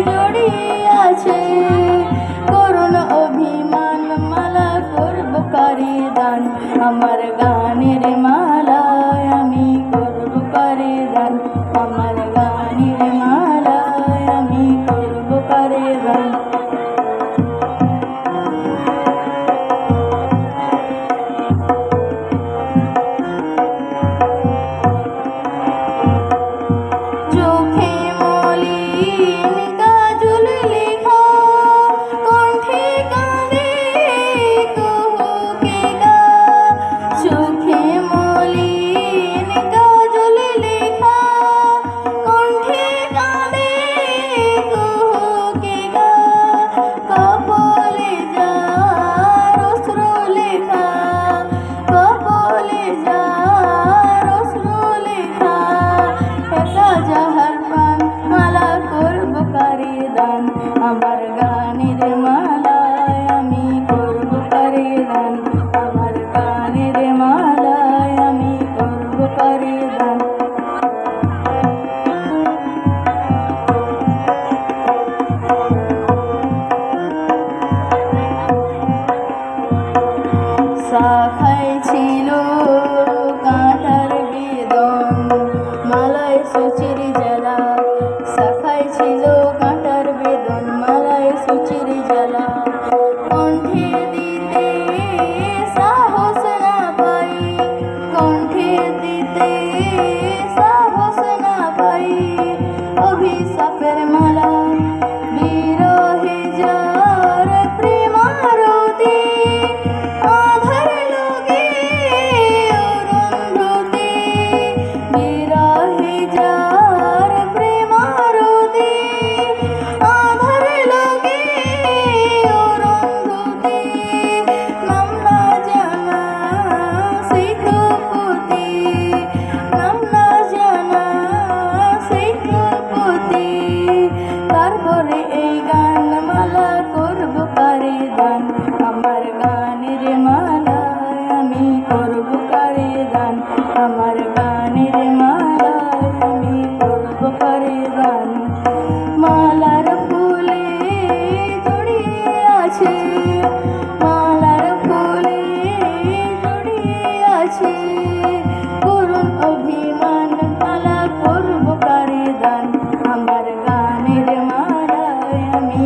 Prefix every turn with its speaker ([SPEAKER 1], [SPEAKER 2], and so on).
[SPEAKER 1] জড়িয়ে আছে। করুণ অভিমান মালা করব কারে দান, আমার গানের মালায় আমি করব কারে দান, আমার গানের মালায় আমি করব কারে দান। চোখে মলিন কাজল লেখা, কণ্ঠে কাঁদে কুহুকে গা। চোখে মলিন কাজল লেখা, কণ্ঠে কাঁদে কুহুকে গা। কপলে যার অশ্রু লেখা, কপলে যার অশ্রু লেখা। একা যাহার প্রাণ মালা করব কারে দান, আমার গানের মালায় আমি করব কারে দান, আমার গানের মালায় আমি করব কারে দান। শাখায় ছিল কাঁটার বেদন, মালায় সূচির জ্বালা। শাখায় ছিল কাঁটার বেদন, মালায় সূচির জ্বালা। কণ্ঠে দিতে সাহস না পাই, কণ্ঠে দিতে সাহস না পাই। অভিশাপের মালা বিরহে যার প্রেমারতি, আধার লোকে অরুন্ধতী। বিরহে যার প্রেমারতি, আধার লোকে অরুন্ধতী। নাম না জানা শিখপতি, নাম না জানা শিখপতি। তারপরে এই গান মালা করব কারে দান, আমার গানের মালায় আমি করব কারে দান, আমার গানের মালায় আমি করব কারে দান। মালার ফুলে জড়িয়ে আছে, মালার ফুলে জড়িয়ে আছে। করুণ অভিমান মালা করব কারে দান, আমার গানের মালায় আমি